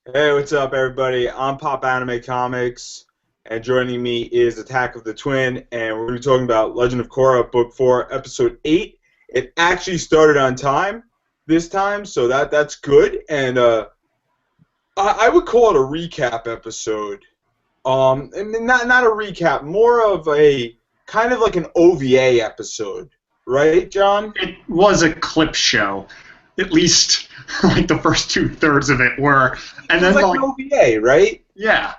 Hey, what's up, everybody? I'm Pop Anime Comics, and joining me is Attack of the Twin, and we're going to be talking about Legend of Korra, Book 4, Episode 8. It actually started on time this time, so that's good, and I would call it a recap episode. I mean, not a recap, more of a kind of like an OVA episode, right, John? It was a clip show. At least like the first two-thirds of it were. And It was then like an OVA, right? yeah.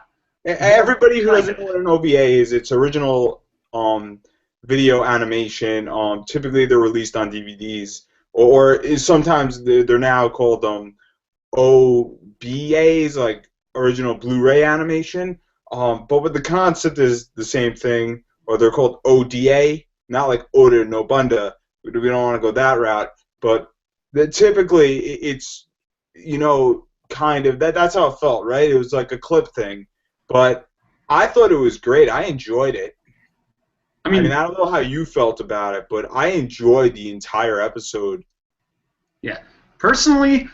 Everybody who Kind doesn't of. know what an OVA is, it's original video animation. Typically, they're released on DVDs, sometimes they're now called OBAs, like original Blu-ray animation. But the concept is the same thing, or they're called ODA, not like Oda Nobunda. We don't want to go that route, but typically it's kind of that's how it felt, right? It was like a clip thing, but I thought it was great. I enjoyed it. I I mean, mean, I don't know how you felt about it, but I enjoyed the entire episode. yeah. Personally,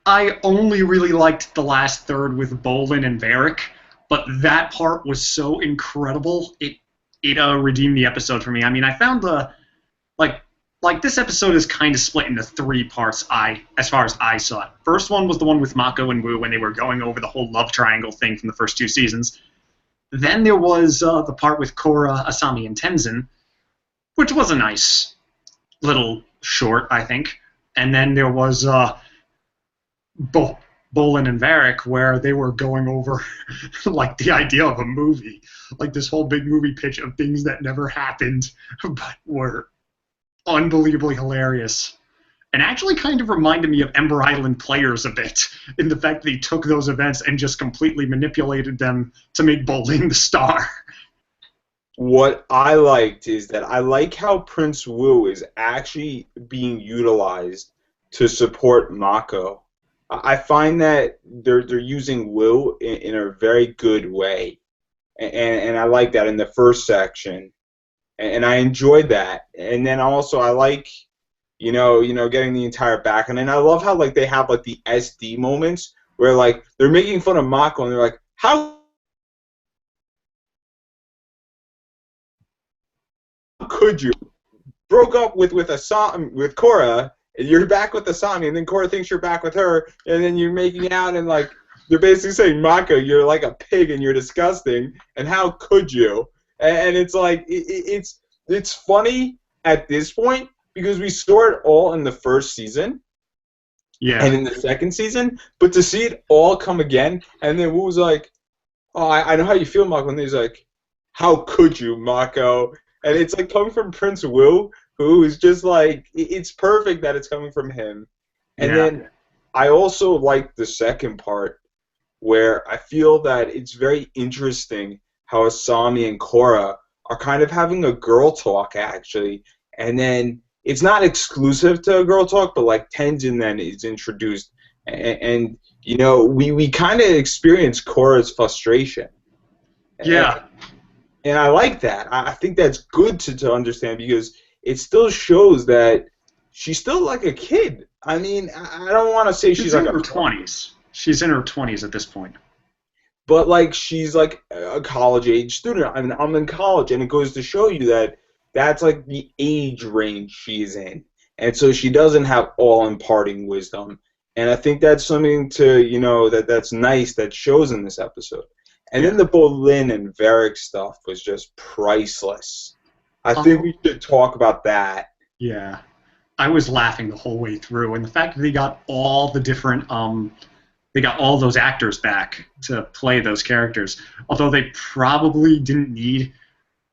I only really liked the last third with Bolin and Varric, but that part was so incredible. It redeemed the episode for me. I mean, I found the like this episode is kind of split into three parts. As far as I saw it, first one was the one with Mako and Wu when they were going over the whole love triangle thing from the first two seasons. Then there was the part with Korra, Asami, and Tenzin, which was a nice little short, I think. And then there was Bolin and Varric, where they were going over like the idea of a movie, like this whole big movie pitch of things that never happened, but were unbelievably hilarious. And actually kind of reminded me of Ember Island Players a bit, in the fact that he took those events and just completely manipulated them to make Bolin the star. What I liked is that I like how Prince Wu is actually being utilized to support Mako. I find that they're using Wu in a very good way, and I like that in the first section, and I enjoyed that. And then also I like getting the entire back, and then I love how like they have like the SD moments where like they're making fun of Mako and they're like, how could you broke up with Asami with Korra, and you're back with Asami, and then Korra thinks you're back with her, and then you're making out, and like they're basically saying, Mako, you're like a pig and you're disgusting, and how could you? And it's like it's funny at this point because we saw it all in the first season and Yeah. in the second season, but to see it all come again, and then Wu was like, "Oh, I know how you feel, Mako," and he's like, "How could you, Mako?" And it's like coming from Prince Wu, who is just like it's perfect that it's coming from him. And Yeah. then I also like the second part where I feel that it's very interesting how Asami and Korra are kind of having a girl talk actually, and then it's not exclusive to a girl talk, but like Tenzin then is introduced, and we kind of experience Korra's frustration. Yeah. And I like that. I think that's good to understand because it still shows that she's still like a kid. I mean, I don't want to say she's She's like in a, her 20s. She's in her 20s at this point. but like she's like a college age student. I mean, I'm in college, and it goes to show you that that's like the age range she's in, and so she doesn't have all imparting wisdom. And I think that's something to that's nice that shows in this episode. And then Yeah. the Bolin and Varric stuff was just priceless. I think Um, we should talk about that. yeah. I was laughing the whole way through, and the fact that they got all the different they got all those actors back to play those characters. Although they probably didn't need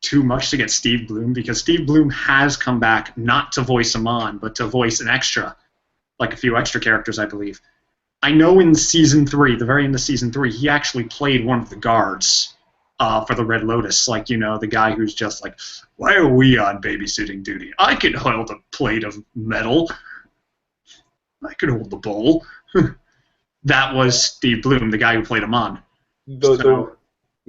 too much to get Steve Bloom, because Steve Bloom has come back not to voice Amon, but to voice an extra, like a few extra characters, I believe. I know in season three, the very end of season three, he actually played one of the guards for the Red Lotus, like the guy who's just like, "Why are we on babysitting duty? I can hold a plate of metal. I can hold the bowl." That was Steve Bloom, the guy who played Amon. The So the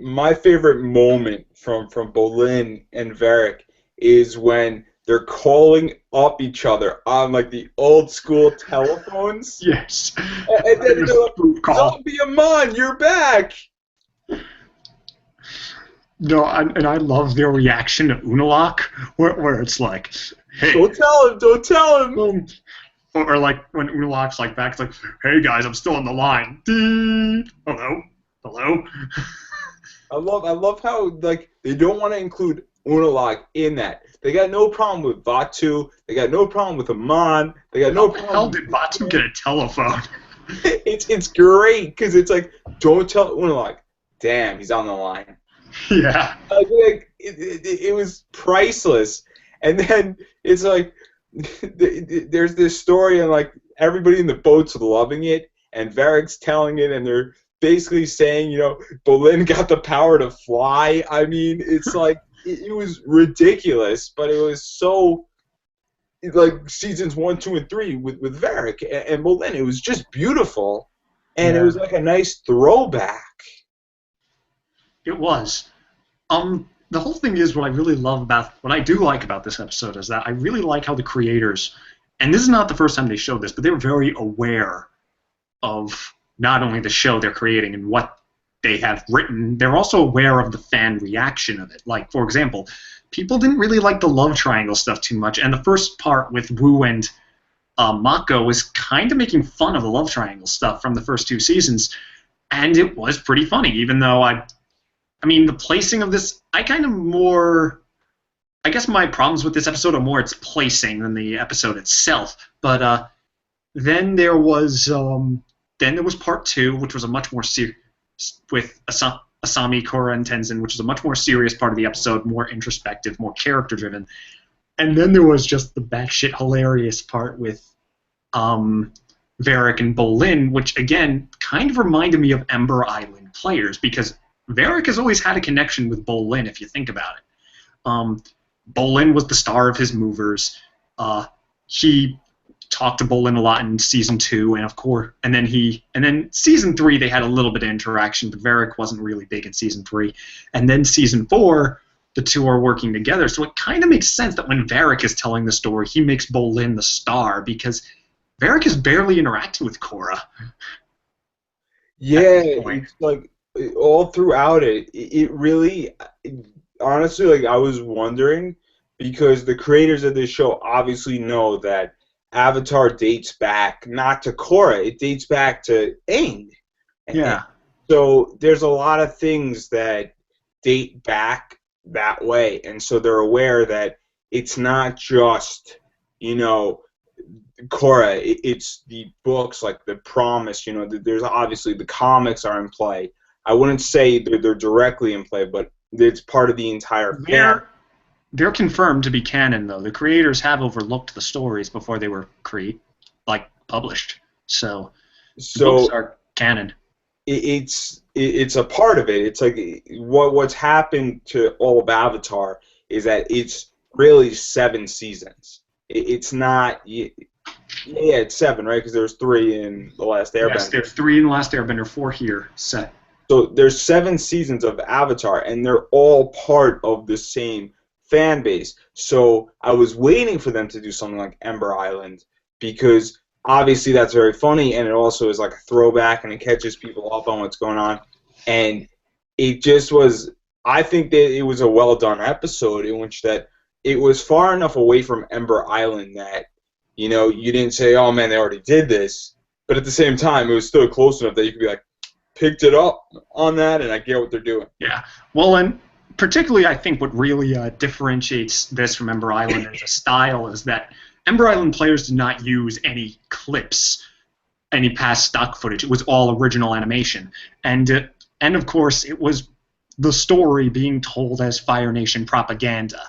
my favorite moment from Bolin and Varric is when they're calling up each other on like the old school telephones. Yes. And then they're like, Call. Zombie Amon, you're back! No, and I love their reaction to Unalaq, where it's like, hey. Don't tell him! Or like when Unalaq's like back, it's like, hey guys, I'm still on the line. Dee. Hello? I love how like they don't want to include Unalaq in that. They got no problem with Vatu. They got no problem with Amon. They got no problem. How did Vatu get a telephone? It's great because it's like, don't tell Unalaq. Damn, he's on the line. Yeah. It was priceless. And then it's like there's this story and like everybody in the boat's loving it, and Varric's telling it, and they're basically saying, Bolin got the power to fly. I mean, it's like it was ridiculous, but it was so like seasons 1, 2, and 3 with Varric and Bolin. It was just beautiful, and it was like a nice throwback. It was. The whole thing is what I do like about this episode is that I really like how the creators, and this is not the first time they showed this, but they were very aware of not only the show they're creating and what they have written, they're also aware of the fan reaction of it. Like, for example, people didn't really like the love triangle stuff too much, and the first part with Wu and Mako was kind of making fun of the love triangle stuff from the first 2 seasons, and it was pretty funny, even though I mean, the placing of this, I guess my problems with this episode are more its placing than the episode itself. But then there was part 2, which was a much more with Asami, Korra, and Tenzin, which was a much more serious part of the episode, more introspective, more character-driven. And then there was just the batshit hilarious part with Varric and Bolin, which, again, kind of reminded me of Ember Island players, because Varric has always had a connection with Bolin, if you think about it. Bolin was the star of his movers. He talked to Bolin a lot in season 2, and then season 3 they had a little bit of interaction, but Varric wasn't really big in season 3. And then season 4, the two are working together, so it kind of makes sense that when Varric is telling the story, he makes Bolin the star, because Varric is barely interacting with Korra. Yeah, it's like all throughout it really, honestly, like I was wondering, because the creators of this show obviously know that Avatar dates back not to Korra, it dates back to Aang. Yeah. So there's a lot of things that date back that way, and so they're aware that it's not just, Korra, it's the books, like The Promise, there's obviously the comics are in play. I wouldn't say they're directly in play, but it's part of the entire fan. They're confirmed to be canon, though. The creators have overlooked the stories before they were published. So the books are canon. It's a part of it. It's like what's happened to all of Avatar is that it's really 7 seasons. It's not. Yeah, it's 7, right? Because there's 3 in The Last Airbender. Yes, there's 3 in The Last Airbender, 4 here. Set. So there's 7 seasons of Avatar, and they're all part of the same fan base. So I was waiting for them to do something like Ember Island, because obviously that's very funny, and it also is like a throwback, and it catches people up on what's going on. And it just was, I think that it was a well-done episode in which that it was far enough away from Ember Island that, you didn't say, oh man, they already did this, but at the same time, it was still close enough that you could be like, picked it up on that, and I get what they're doing. Yeah. Well, and particularly I think what really differentiates this from Ember Island as a style is that Ember Island players did not use any clips, any past stock footage. It was all original animation. And of course, it was the story being told as Fire Nation propaganda,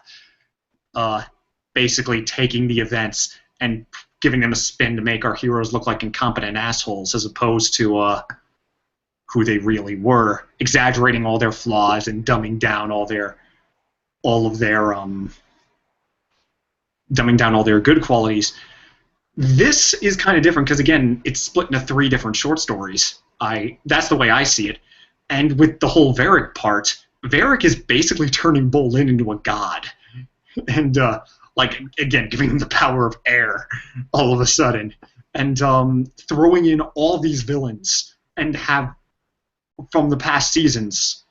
basically taking the events and giving them a spin to make our heroes look like incompetent assholes, as opposed to who they really were, exaggerating all their flaws and dumbing down all their good qualities. This is kind of different because, again, it's split into 3 different short stories. That's the way I see it. And with the whole Varric part, Varric is basically turning Bolin into a god. And like again giving him the power of air all of a sudden, and throwing in all these villains and have from the past seasons,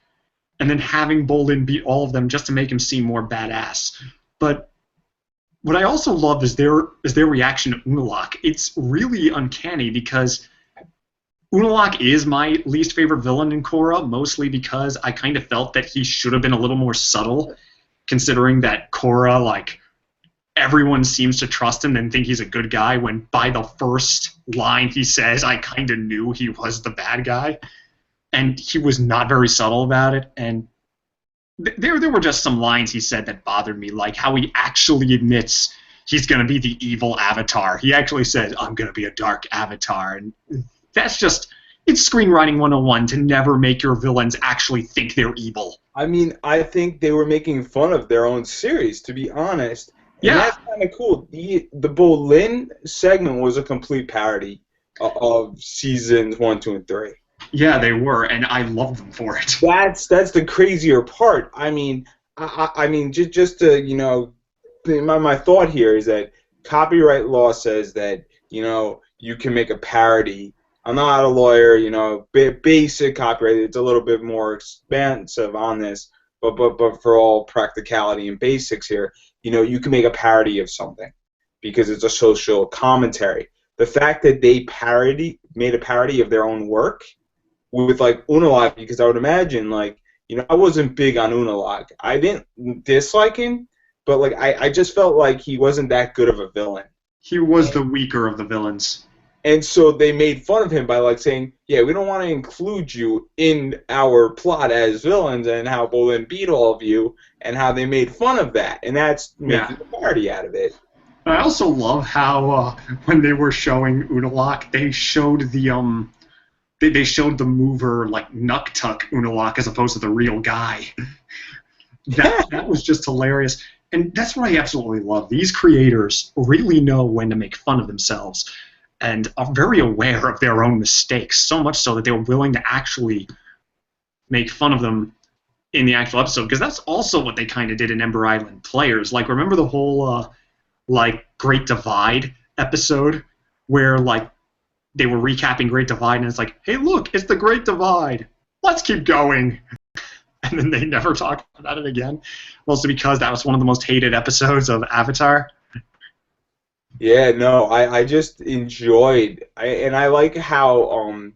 and then having Bolin beat all of them just to make him seem more badass. But what I also love is their reaction to Unalaq. It's really uncanny because Unalaq is my least favorite villain in Korra, mostly because I kind of felt that he should have been a little more subtle, considering that Korra, like, everyone seems to trust him and think he's a good guy, when by the first line he says, I kind of knew he was the bad guy. And he was not very subtle about it, and there were just some lines he said that bothered me, like how he actually admits he's going to be the evil avatar. He actually says, I'm going to be a dark avatar, and that's just, it's screenwriting 101 to never make your villains actually think they're evil. I mean, I think they were making fun of their own series, to be honest. And Yeah. that's kind of cool. The Bolin segment was a complete parody of seasons 1, 2, and 3. Yeah, they were, and I loved them for it. That's the crazier part. I mean, I mean, just to, you know, my thought here is that copyright law says that, you know, you can make a parody. I'm not a lawyer, you know, basic copyright. It's a little bit more expansive on this, but for all practicality and basics here, you know, you can make a parody of something because it's a social commentary. The fact that they made a parody of their own work with, like, Unalaq, because I would imagine, like, you know, I wasn't big on Unalaq. I didn't dislike him, but, like, I just felt like he wasn't that good of a villain. He was the weaker of the villains. And so they made fun of him by, like, saying, yeah, we don't want to include you in our plot as villains, and how Bolin beat all of you, and how they made fun of that. And that's making a party out of it. I also love how when they were showing Unalaq, they showed the they showed the mover like Nuktuk Unalaq as opposed to the real guy. That was just hilarious. And that's what I absolutely love. These creators really know when to make fun of themselves and are very aware of their own mistakes, so much so that they're willing to actually make fun of them in the actual episode, because that's also what they kind of did in Ember Island Players. Like, remember the whole like Great Divide episode where, like, they were recapping Great Divide, and it's like, hey, look, it's the Great Divide. Let's keep going. And then they never talked about it again, mostly because that was one of the most hated episodes of Avatar. Yeah, no, I just enjoyed, and I like how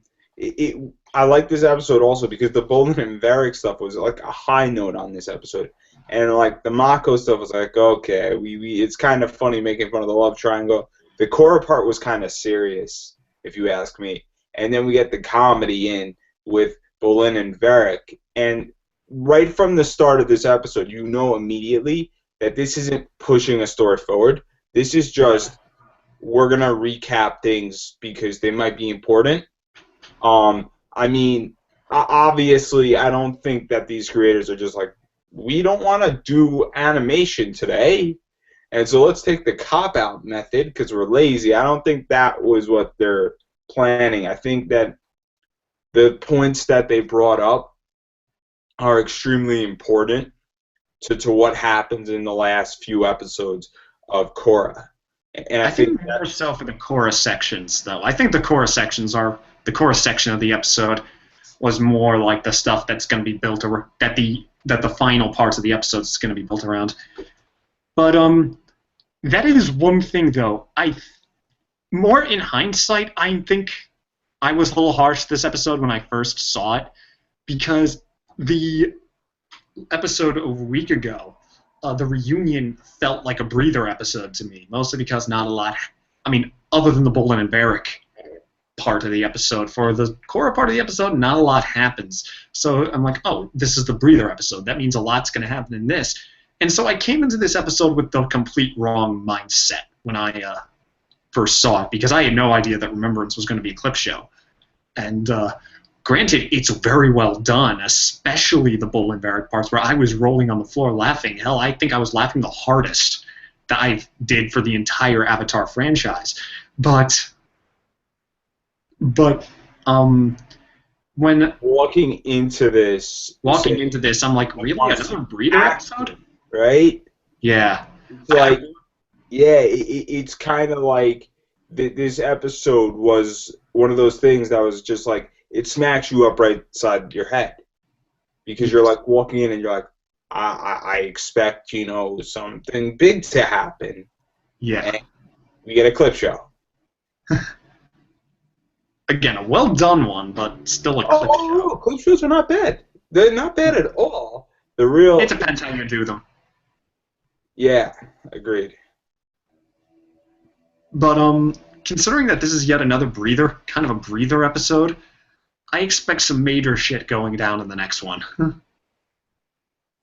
I like this episode also because the Bolin and Varric stuff was like a high note on this episode, and like the Mako stuff was like, okay, we it's kind of funny making fun of the love triangle. The Korra part was kind of serious, if you ask me, and then we get the comedy in with Bolin and Varric, and right from the start of this episode, you know immediately that this isn't pushing a story forward. This is just, we're going to recap things because they might be important. I mean, obviously, I don't think that these creators are just like, we don't want to do animation today, and so let's take the cop-out method because we're lazy. I don't think that was what they're planning. I think that the points that they brought up are extremely important to what happens in the last few episodes of Korra. And I think more so for the Korra sections, though. I think the Korra section of the episode was more like the stuff that's going to be built around, that the final parts of the episode is going to be built around. But that is one thing, though. More in hindsight, I think I was a little harsh to this episode when I first saw it, because the episode a week ago, the reunion felt like a breather episode to me, mostly because not a lot, I mean, other than the Bolin and Varric part of the episode, for the Korra part of the episode, not a lot happens. So I'm like, oh, this is the breather episode. That means a lot's going to happen in this. And so I came into this episode with the complete wrong mindset when I first saw it, because I had no idea that Remembrance was going to be a clip show. And granted, it's very well done, especially the Bolin and Varric parts where I was rolling on the floor laughing. Hell, I think I was laughing the hardest that I did for the entire Avatar franchise. But when walking into this, I'm like, really, another breather episode? Right? Yeah. It's like, yeah, it's kind of like this episode was one of those things that was just like it smacks you up right side your head because you're Yes. like walking in and you're like, I expect something big to happen, Yeah. and we get a clip show. Again, a well done one, but still a clip show. Oh, clip shows are not bad. They're not bad at all. The It real, depends how you do them. yeah, agreed. But considering that this is yet another breather, kind of a breather episode, I expect some major shit going down in the next one.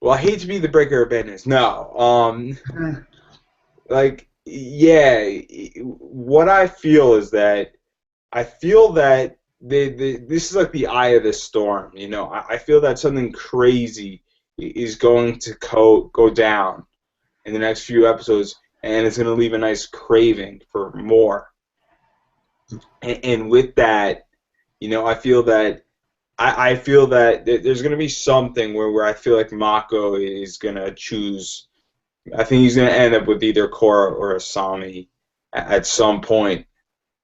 Well, I hate to be the breaker of badness. No, like, yeah, what I feel is that I feel that this is like the eye of the storm. I feel that something crazy is going to go down in the next few episodes, and it's going to leave a nice craving for more. And with that, I feel that I feel that there's going to be something where I feel like Mako is going to choose. I think he's going to end up with either Korra or Asami at some point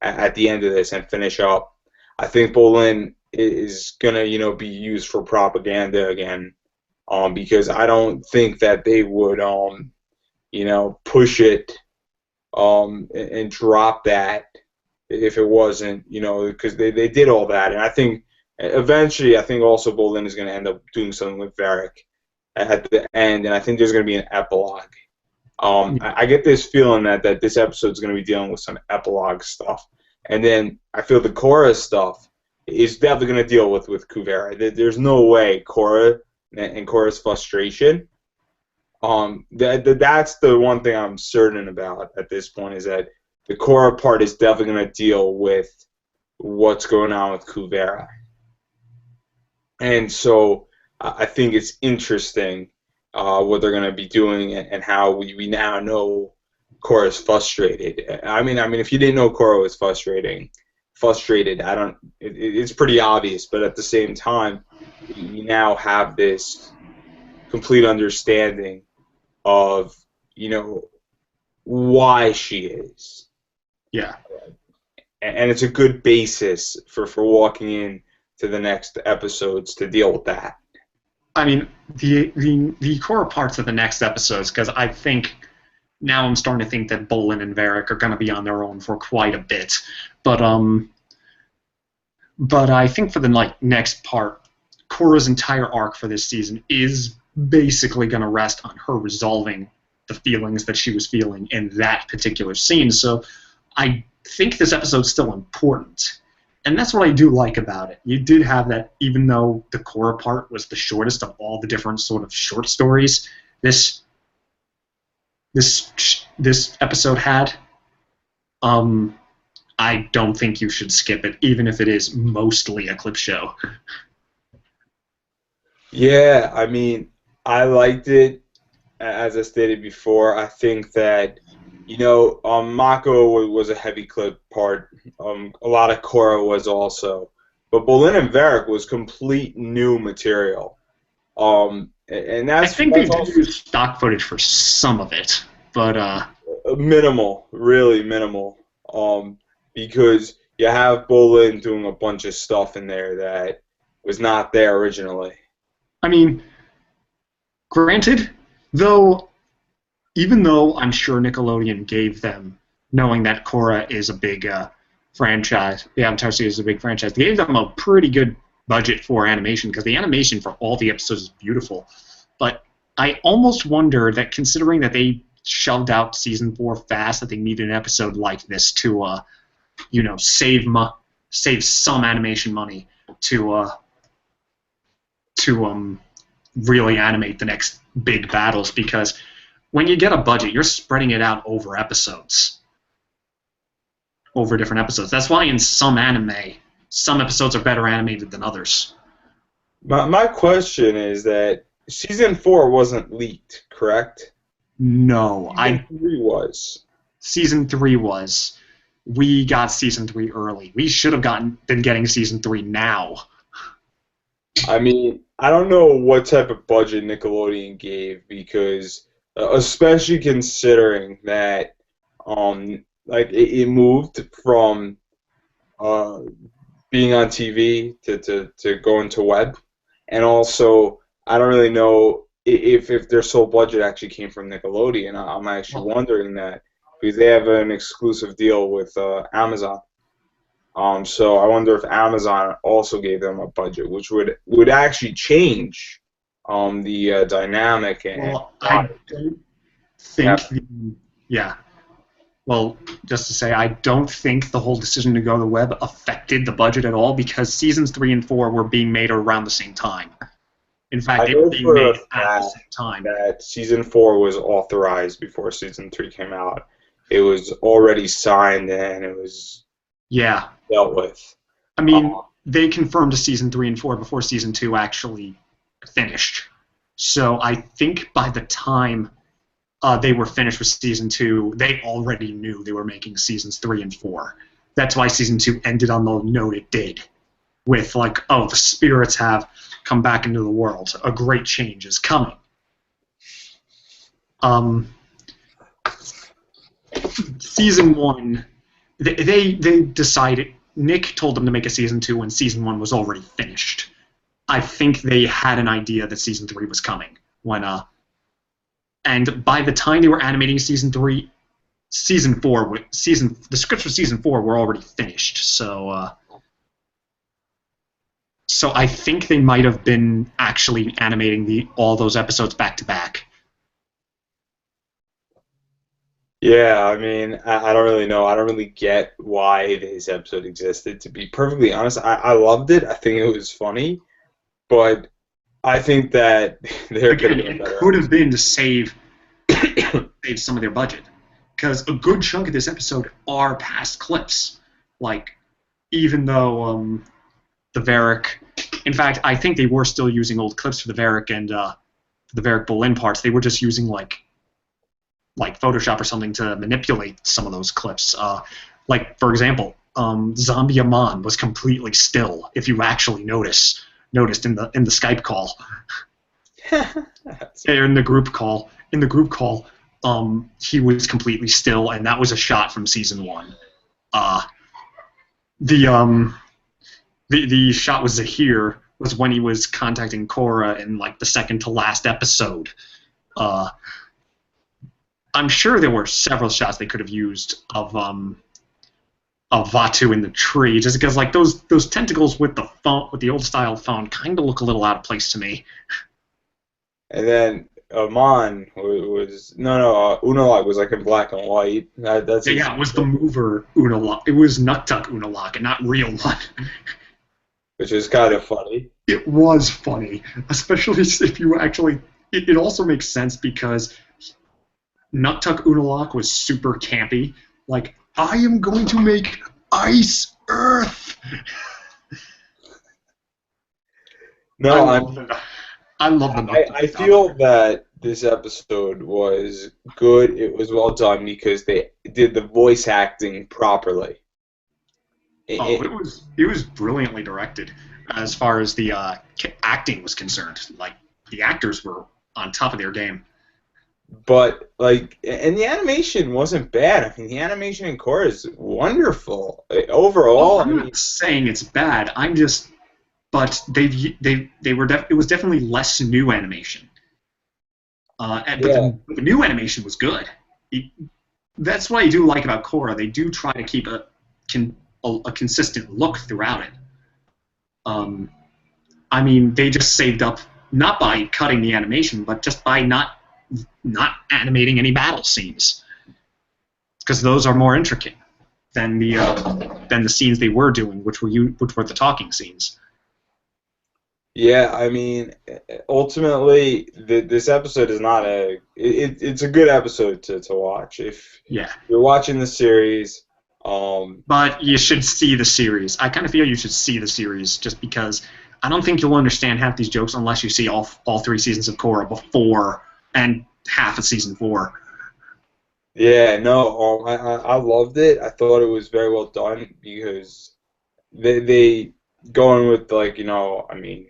at the end of this and finish up. I think Bolin is going to be used for propaganda again, because I don't think that they would push it and drop that if it wasn't, because they did all that. And I think eventually, I think also Bolin is going to end up doing something with Varric at the end, and I think there's going to be an epilogue. I get this feeling that this episode is going to be dealing with some epilogue stuff. And then I feel the Korra stuff is definitely going to deal with Kuvera. There's no way Korra and Korra's frustration. That's the one thing I'm certain about at this point is that the Korra part is definitely going to deal with what's going on with Kuvera. And so I think it's interesting what they're going to be doing and how we now know Korra's frustrated. I mean, if you didn't know Korra was frustrated, I don't. It's pretty obvious, but at the same time, you now have this complete understanding of why she is. Yeah. And it's a good basis for walking in to the next episodes to deal with that. I mean, the core parts of the next episodes, because I think now I'm starting to think that Bolin and Varric are going to be on their own for quite a bit. But I think for the next part, Korra's entire arc for this season is basically going to rest on her resolving the feelings that she was feeling in that particular scene. So I think this episode's still important. And that's what I do like about it. You did have that, even though the Korra part was the shortest of all the different sort of short stories this episode had. I don't think you should skip it, even if it is mostly a clip show. Yeah, I mean, I liked it. As I stated before, I think that Mako was a heavy clip part. A lot of Korra was also, but Bolin and Varric was complete new material. And I think they that's did also use stock footage for some of it, but minimal, really minimal. Because you have Bolin doing a bunch of stuff in there that was not there originally. I mean, granted, though, even though I'm sure Nickelodeon gave them, knowing that Korra is a big franchise, the Avatar series is a big franchise, they gave them a pretty good budget for animation, because the animation for all the episodes is beautiful. But I almost wonder that, considering that they shoved out season 4 fast, that they needed an episode like this to, save some animation money to really animate the next big battles, because when you get a budget, you're spreading it out over episodes, over different episodes. That's why in some anime, some episodes are better animated than others. My question is that season 4 wasn't leaked, correct? No, Season 3 was. Season 3 was. We got season 3 early. We should have been getting season 3 now. I mean, I don't know what type of budget Nickelodeon gave because, especially considering that Like it moved from uh, being on TV to going to web, and also I don't really know if their sole budget actually came from Nickelodeon. I'm actually Well, wondering that because they have an exclusive deal with Amazon. So I wonder if Amazon also gave them a budget, which would actually change the dynamic and why I don't they have. think the yeah. Well, just to say, I don't think the whole decision to go to the web affected the budget at all because seasons 3 and 4 were being made around the same time. In fact, I they were know being for a made at the fact same time. that season 4 was authorized before season 3 came out. It was already signed and it was Yeah, dealt with. I mean, they confirmed season 3 and 4 before season 2 actually finished. So I think by the time they were finished with season 2, they already knew they were making seasons 3 and 4. That's why season 2 ended on the note it did, with like, oh, the spirits have come back into the world. A great change is coming. Um, season 1, they decided. Nick told them to make a season 2 when season 1 was already finished. I think they had an idea that season 3 was coming when and by the time they were animating season 4 the scripts for season 4 were already finished. So I think they might have been actually animating all those episodes back to back. Yeah, I mean, I don't really know. I don't really get why this episode existed. To be perfectly honest, I loved it. I think it was funny, but I think that there could have Again, been a it better could have been to save some of their budget because a good chunk of this episode are past clips. Like even though the Varric, in fact, I think they were still using old clips for the Varric and the Varric Bolin parts. They were just using like Photoshop or something to manipulate some of those clips. Like for example, Zombie Amon was completely still. If you actually noticed in the Skype call, or in the group call, he was completely still, and that was a shot from season 1. Uh, the the shot with Zahir was when he was contacting Korra in like the second to last episode. Uh, I'm sure there were several shots they could have used of Vatu in the tree, just because like those tentacles with the font with the old style font kind of look a little out of place to me. And then Amon was no Unalaq was like in black and white. That's Yeah, his, yeah, it was the mover Unalaq. It was Nuktuk Unalaq and not real one. which is kind of funny. It was funny, especially if you actually. It also makes sense because Nuktuk Unalaq was super campy. Like, I am going to make ice earth. No, I love the Nuktuk I stuff. feel that this episode was good. It was well done because they did the voice acting properly. Oh, it was brilliantly directed as far as the acting was concerned. Like the actors were on top of their game. But like, and the animation wasn't bad. I mean, the animation in Korra is wonderful Oh, overall. I I'm mean, not saying it's bad. I'm just, but they were it was definitely less new animation. But yeah, the new animation was good. That's what I do like about Korra. They do try to keep a consistent look throughout it. Um, I mean, they just saved up not by cutting the animation, but just by not animating any battle scenes, because those are more intricate than the scenes they were doing, which were the talking scenes. yeah. I mean, ultimately, this episode is not it's a good episode to watch if Yeah, you're watching the series. but you should see the series. I kind of feel you should see the series just because I don't think you'll understand half these jokes unless you see all 3 seasons of Korra before and half of season 4. Yeah, no, I loved it. I thought it was very well done because they going with like I mean,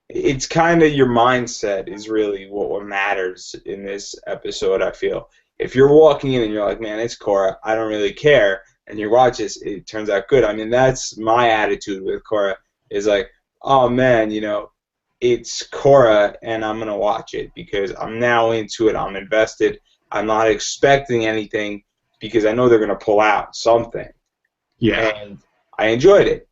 it's kind of your mindset is really what matters in this episode. I feel if you're walking in and you're like, man, it's Korra, I don't really care, and you watch this, it turns out good. I mean, that's my attitude with Korra, is like, oh man, it's Korra, and I'm gonna watch it because I'm now into it. I'm invested. I'm not expecting anything because I know they're gonna pull out something, Yeah. and I enjoyed it.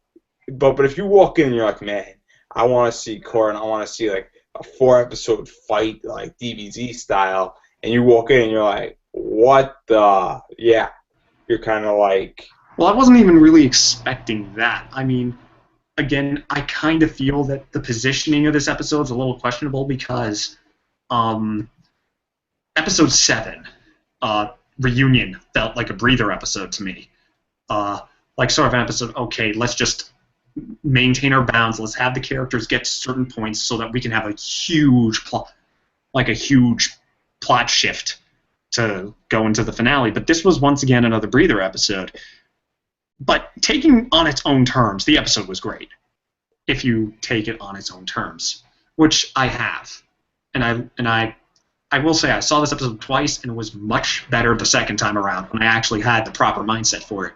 But if you walk in and you're like, man, I want to see Korra, and I want to see like a 4 episode fight like DBZ style, and you walk in and you're like, what the? Yeah, you're kind of like, Well, I wasn't even really expecting that. I mean, again, I kind of feel that the positioning of this episode is a little questionable because um, episode 7, Reunion, felt like a breather episode to me. Like sort of an episode, okay, let's just maintain our bounds. Let's have the characters get to certain points so that we can have a huge plot, like a huge plot shift to go into the finale. But this was once again another breather episode. But taking on its own terms, the episode was great. If you take it on its own terms, which I have, and I will say I saw this episode twice and it was much better the second time around when I actually had the proper mindset for it.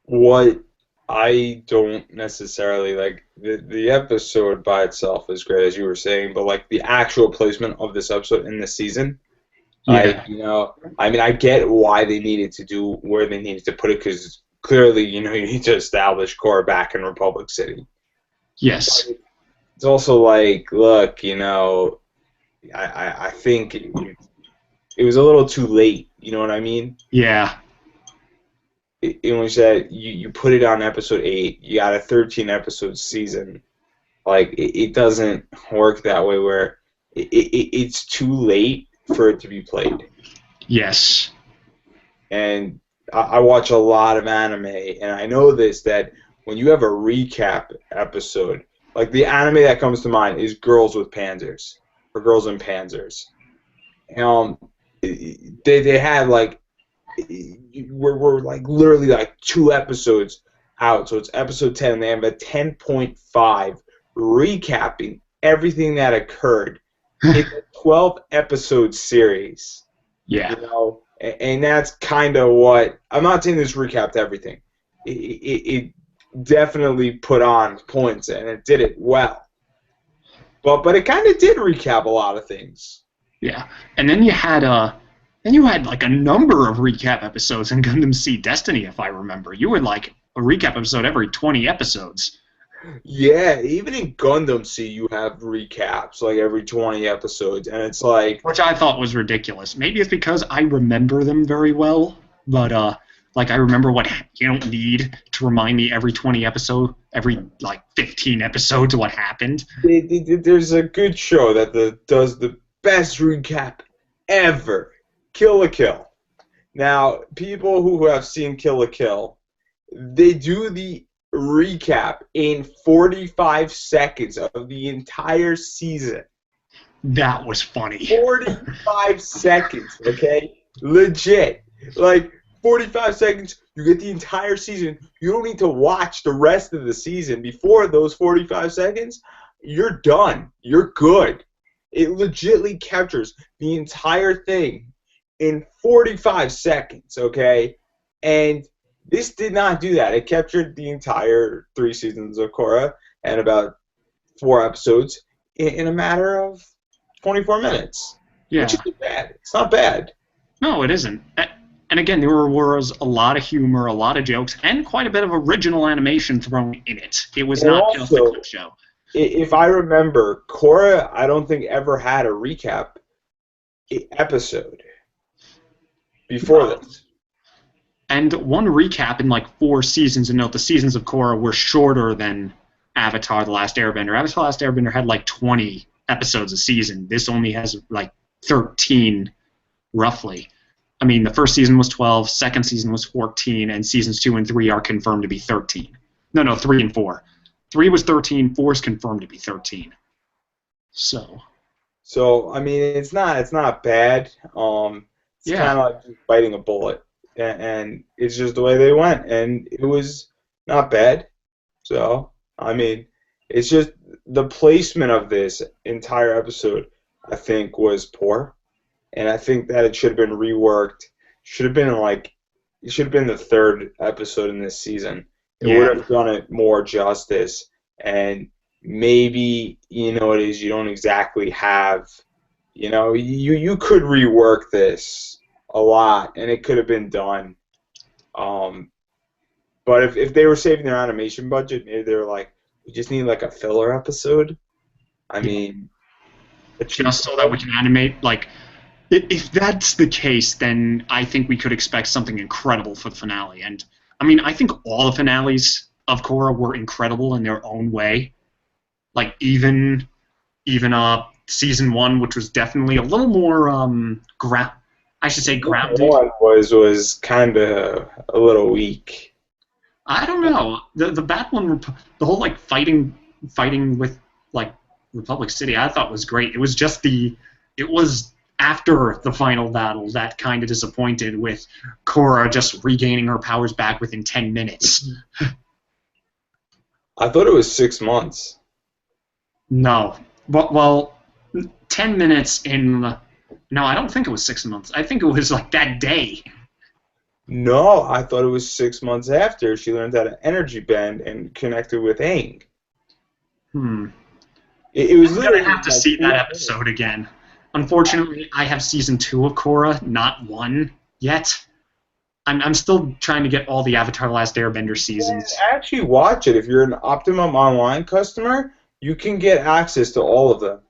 what I don't necessarily like. The episode by itself is great, as you were saying, but like the actual placement of this episode in the season, Yeah. like, I mean, I get why they needed to do where they needed to put it, because clearly, you need to establish Korra back in Republic City. Yes. But it's also like, look, I think it was a little too late. You know what I mean? Yeah. It was that you put it on episode 8. You got a 13 episode season. Like it doesn't work that way. Where it's too late for it to be played. Yes. And I watch a lot of anime, and I know this, that when you have a recap episode, like the anime that comes to mind is Girls with Panzers, or Girls in Panzers. They had like we're like literally like 2 episodes out, so it's episode 10, and they have a 10.5 recapping everything that occurred in a 12 episode series. Yeah. And that's kind of what I'm not saying. This recapped everything. It definitely put on points, and it did it well. But it kind of did recap a lot of things. Yeah. And then you had like a number of recap episodes in Gundam Seed Destiny, if I remember. You had like a recap episode every 20 episodes. Yeah, even in Gundam Seed, you have recaps like every 20 episodes, and it's like, Which I thought was ridiculous. Maybe it's because I remember them very well, but like I remember what you don't need to remind me every 20 episode, every like 15 episodes what happened. there's a good show that does the best recap ever, Kill la Kill. Now, people who have seen Kill la Kill, they do the recap in 45 seconds of the entire season. That was funny. 45 seconds, okay? Legit. Like, 45 seconds, you get the entire season. You don't need to watch the rest of the season before those 45 seconds. You're done. You're good. It legitly captures the entire thing in 45 seconds, okay? And this did not do that. It captured the entire 3 seasons of Korra and about 4 episodes in a matter of 24 minutes. Yeah. Which isn't bad. It's not bad. No, it isn't. And again, there was a lot of humor, a lot of jokes, and quite a bit of original animation thrown in it. It was And not just a also, clip show. If I remember, Korra, I don't think ever had a recap episode before this. And one recap in like 4 seasons, and note the seasons of Korra were shorter than Avatar: The Last Airbender. Avatar: The Last Airbender had like 20 episodes a season. This only has like 13, roughly. I mean, the first season was 12, second season was 14, and seasons 2 and 3 are confirmed to be 13. No, 3 and 4. 3 was 13, 4 is confirmed to be 13. So I mean, it's not bad. It's Yeah. kind of like just biting a bullet, and it's just the way they went, and it was not bad. So, I mean, it's just the placement of this entire episode, I think, was poor, and I think that it should have been reworked. Should have been like it should have been the third episode in this season. It would Yeah. have done it more justice, and maybe it is you don't exactly have you could rework this a lot, and it could have been done. Um, but if they were saving their animation budget, maybe they were like, we just need like a filler episode. I Yeah. mean, a cheap Just so that we can animate. Like, if that's the case, then I think we could expect something incredible for the finale. And I mean, I think all the finales of Korra were incredible in their own way. Like even season one, which was definitely a little more I should say grounded. one was kind of a little weak. I don't know. The bad one, the whole like fighting with like Republic City, I thought was great. It was just it was after the final battle that kind of disappointed, with Korra just regaining her powers back within 10 minutes. I thought it was 6 months. No, but well, 10 minutes in. No, I don't think it was 6 months. I think it was like that day. No, I thought it was 6 months after she learned how to energy bend and connected with Aang. Hmm. It was I'm literally gonna have to like see that 4 minutes. episode again. Unfortunately, I have season 2 of Korra, not 1 yet. I'm still trying to get all the Avatar: The Last Airbender seasons. Actually, watch it. If you're an Optimum Online customer, you can get access to all of them.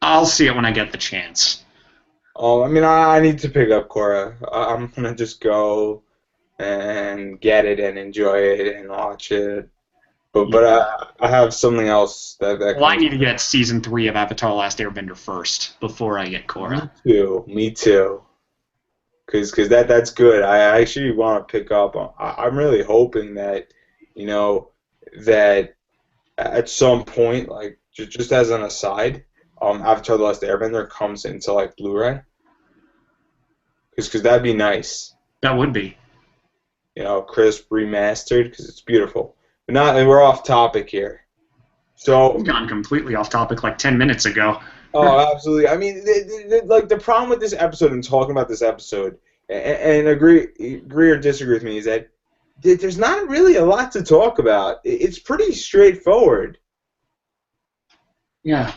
I'll see it when I get the chance. I mean, I need to pick up Korra. I'm gonna just go and get it and enjoy it and watch it. But I have something else that Well, I comes. need to get season 3 of Avatar: The Last Airbender first before I get Me Korra. too. Me too. Cause that's good. I actually want to pick up. I'm really hoping that you know that at some point, like just as an aside, Avatar: The Last Airbender comes into like Blu-ray. Cause that'd be nice. That would be. Crisp remastered because it's beautiful. But not, and we're off topic here. So, We've gone completely off topic like 10 minutes ago. oh, absolutely. I mean, like the problem with this episode and talking about this episode, and agree or disagree with me, is that there's not really a lot to talk about. It's pretty straightforward. Yeah.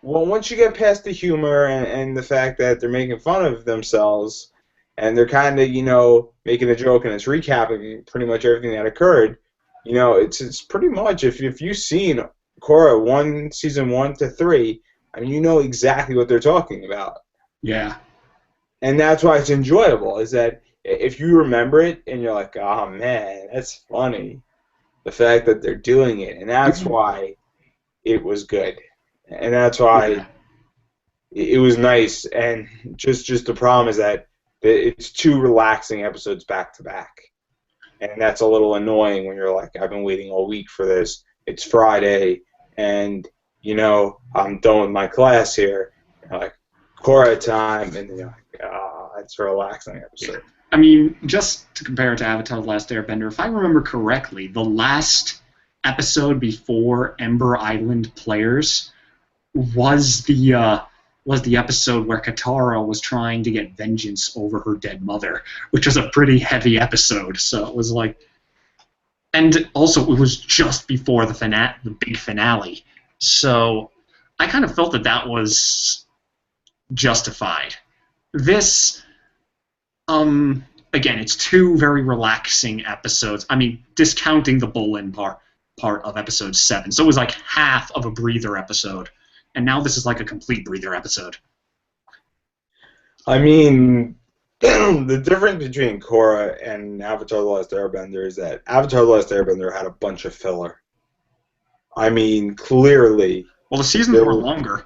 Well, once you get past the humor and the fact that they're making fun of themselves, and they're kind of, making a joke and it's recapping pretty much everything that occurred, it's pretty much, if you've seen Korra season 1 to 3, I mean, you know exactly what they're talking about. Yeah. And that's why it's enjoyable, is that if you remember it and you're like, oh man, that's funny, the fact that they're doing it, and that's why it was good. And that's why it was nice. And just the problem is that it's 2 relaxing episodes back to back. And that's a little annoying when you're like, I've been waiting all week for this. It's Friday, and I'm done with my class here. Like, Korra time, and you're like, it's a relaxing episode. I mean, just to compare it to Avatar: The Last Airbender, if I remember correctly, the last episode before Ember Island Players was the episode where Katara was trying to get vengeance over her dead mother, which was a pretty heavy episode. So it was like, and also it was just before the big finale. So I kind of felt that was justified. This, again, it's 2 very relaxing episodes. I mean, discounting the Bolin part of episode 7. So it was like half of a breather episode. And now this is like a complete breather episode. I mean, the difference between Korra and Avatar: The Last Airbender is that Avatar: The Last Airbender had a bunch of filler. I mean, clearly. Well, the seasons were longer.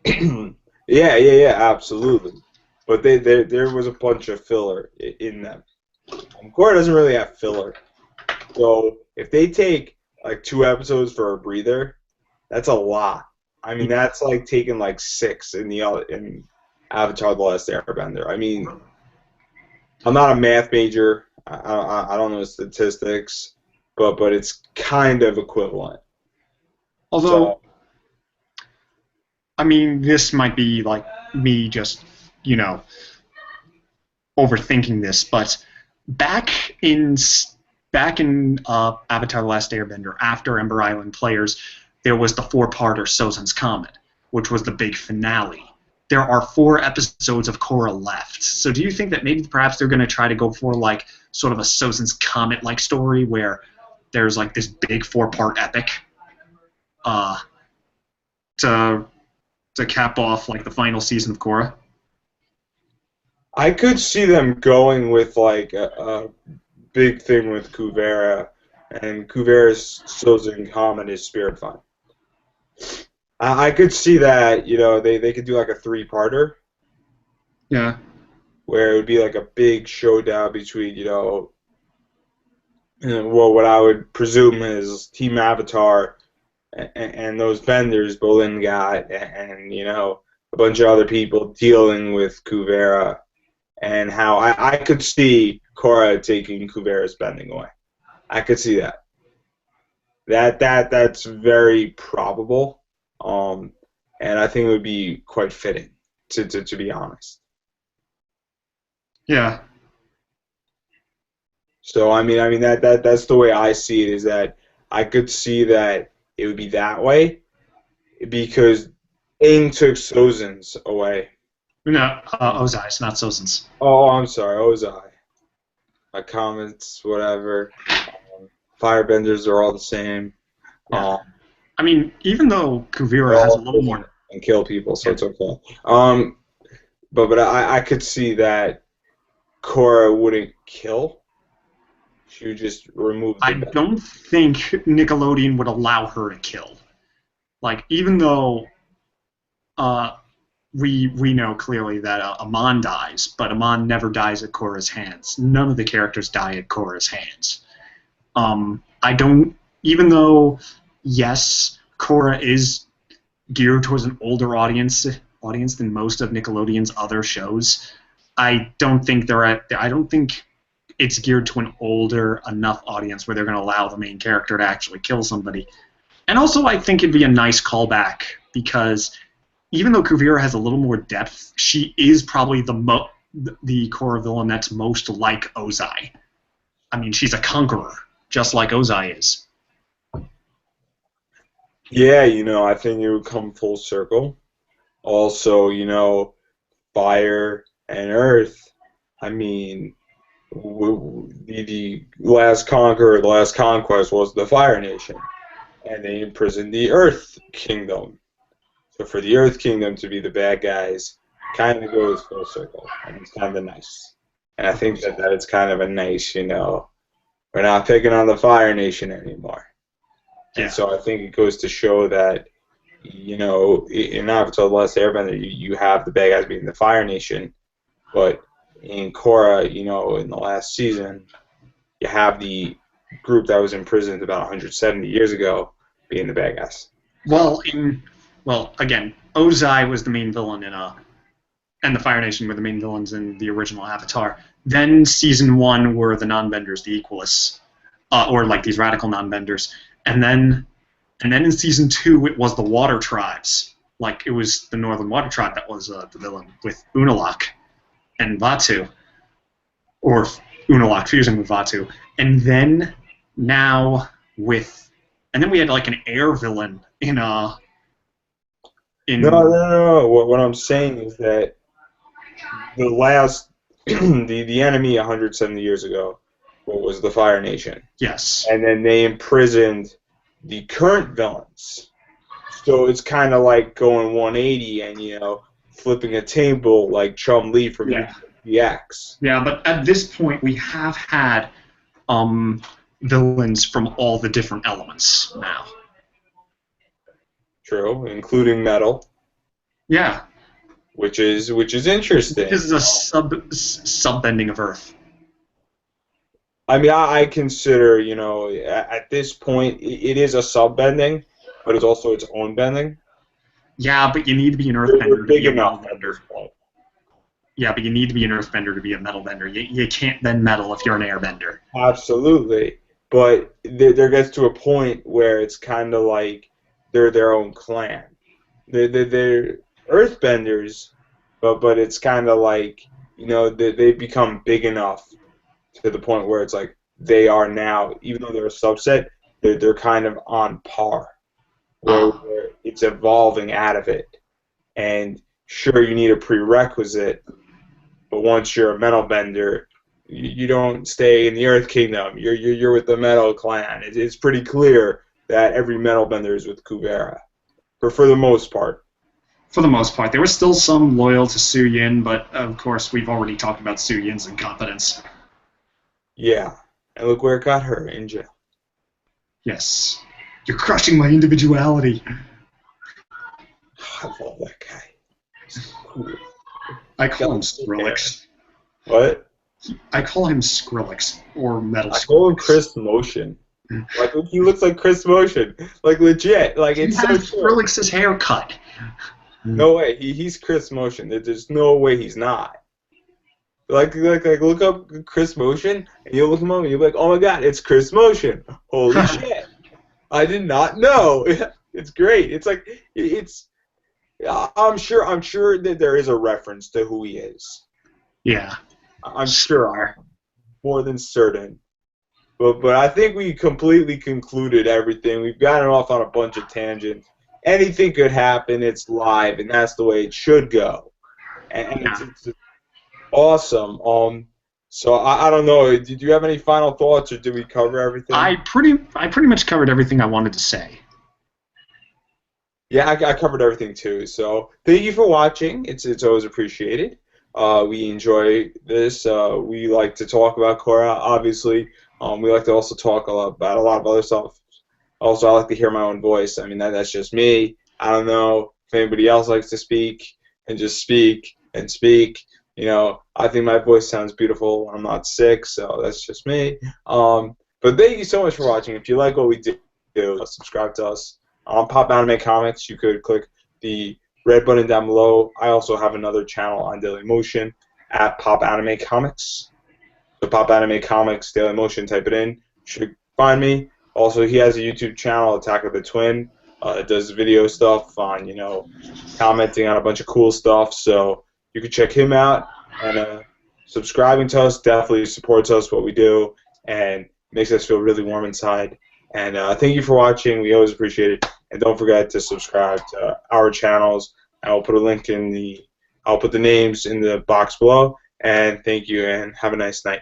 Yeah, absolutely. But there was a bunch of filler in them. Korra doesn't really have filler. So if they take like 2 episodes for a breather, that's a lot. I mean, that's like taking like 6 in Avatar: The Last Airbender. I mean, I'm not a math major. I don't know statistics, but it's kind of equivalent. Although, I mean, this might be like me just, you know, overthinking this, but back in Avatar: The Last Airbender, after Ember Island Players, there was the four-parter Sozin's Comet, which was the big finale. There are 4 episodes of Korra left. So do you think that maybe perhaps they're going to try to go for like sort of a Sozin's Comet like story where there's like this big 4-part epic uh, to cap off like the final season of Korra? I could see them going with like a big thing with Kuvera, and Kuvera's Sozin Comet is Spirit Fun. I could see that, they could do like a 3-parter Yeah. where it would be like a big showdown between, well, what I would presume is Team Avatar and those vendors Bolin got, and a bunch of other people dealing with Kuvera, and how I could see Korra taking Kuvera's bending away. I could see that. That's very probable, and I think it would be quite fitting, to be honest. Yeah. So I mean that's the way I see it, is that I could see that it would be that way because Aang took Sozin's away. No, Ozai's, not Sozin's. Oh, I'm sorry, Ozai. My comments, whatever. Firebenders are all the same. Yeah. I mean, even though Kuvira has a little more and kill people, so it's okay. But I could see that Korra wouldn't kill. She would just remove the I don't think Nickelodeon would allow her to kill. Like, even though we know clearly that Amon dies, but Amon never dies at Korra's hands. None of the characters die at Korra's hands. I don't, even though, yes, Korra is geared towards an older audience than most of Nickelodeon's other shows. I don't think it's geared to an older enough audience where they're going to allow the main character to actually kill somebody. And also, I think it'd be a nice callback because even though Kuvira has a little more depth, she is probably the Korra villain that's most like Ozai. I mean, she's a conqueror, just like Ozai is. Yeah, I think it would come full circle. Also, fire and earth. I mean, the last conqueror, the last conquest was the Fire Nation, and they imprisoned the Earth Kingdom. So for the Earth Kingdom to be the bad guys, kind of goes full circle, and it's kind of nice. And I think that it's kind of a nice, we're not picking on the Fire Nation anymore. Yeah. And so I think it goes to show that, in Avatar: The Last Airbender, you have the bad guys being the Fire Nation, but in Korra, in the last season, you have the group that was imprisoned about 170 years ago being the bad guys. Well, again, Ozai was the main villain and the Fire Nation were the main villains in the original Avatar. Then season 1 were the non-benders, the Equalists, or like these radical non-benders, and then in season 2 it was the Water Tribes, like it was the Northern Water Tribe that was the villain with Unalaq and Vaatu, or Unalaq fusing with Vaatu, and then we had like an air villain in No. What I'm saying is that the last the enemy 170 years ago was the Fire Nation. Yes. And then they imprisoned the current villains. So it's kind of like going 180 and flipping a table like Chum-Li from DX. Yeah, but at this point we have had villains from all the different elements now. True, including metal. Yeah. Which is interesting. This is a sub-bending of Earth. I mean, I consider, at this point, it is a sub-bending, but it's also its own bending. Yeah, but you need to be an Earthbender to be a metal bender. Yeah, but you need to be an Earthbender to be a metal bender. You can't bend metal if you're an airbender. Absolutely. But there gets to a point where it's kind of like they're their own clan. they're earthbenders, but it's kind of like, they become big enough to the point where it's like they are now, even though they're a subset, they're kind of on par, Ah, where it's evolving out of it. And sure, you need a prerequisite, but once you're a metal bender, you don't stay in the Earth Kingdom. You're with the Metal Clan. It's pretty clear that every metal bender is with Kuvera, for the most part. for the most part, there were still some loyal to Su Yin, but of course, we've already talked about Su Yin's incompetence. Yeah, and look where it got her, in jail. Yes, you're crushing my individuality. I love that guy. He's cool. I Got call him thick hair. Skrillex. What? I call him Skrillex or Metal I call him Skrillex. Chris Motion. Like he looks like Chris Motion, like legit. Like He it's so has true. Skrillex's haircut. No way. He's Chris Motion. There's no way he's not. Like look up Chris Motion and you'll look him up and you'll be like, oh my god, it's Chris Motion. Holy shit! I did not know. It's great. It's like it's. I'm sure that there is a reference to who he is. Yeah. I'm sure. I'm more than certain. But I think we completely concluded everything. We've gotten off on a bunch of tangents. Anything could happen. It's live, and that's the way it should go. And Yeah. it's awesome. So I don't know. Did you have any final thoughts, or did we cover everything? I pretty much covered everything I wanted to say. Yeah, I covered everything too. So thank you for watching. It's always appreciated. We enjoy this. We like to talk about Korra, obviously. We like to also talk about a lot of other stuff. Also, I like to hear my own voice. I mean, that's just me. I don't know if anybody else likes to speak and just speak and speak. I think my voice sounds beautiful when I'm not sick, so that's just me. But thank you so much for watching. If you like what we do, subscribe to us. On Pop Anime Comics, you could click the red button down below. I also have another channel on Dailymotion at Pop Anime Comics. So Pop Anime Comics, Dailymotion, type it in. You should find me. Also, he has a YouTube channel, Attack of the Twin. It does video stuff on, commenting on a bunch of cool stuff. So you can check him out. And subscribing to us definitely supports us, what we do, and makes us feel really warm inside. And thank you for watching. We always appreciate it. And don't forget to subscribe to our channels. I'll put the names in the box below. And thank you, and have a nice night.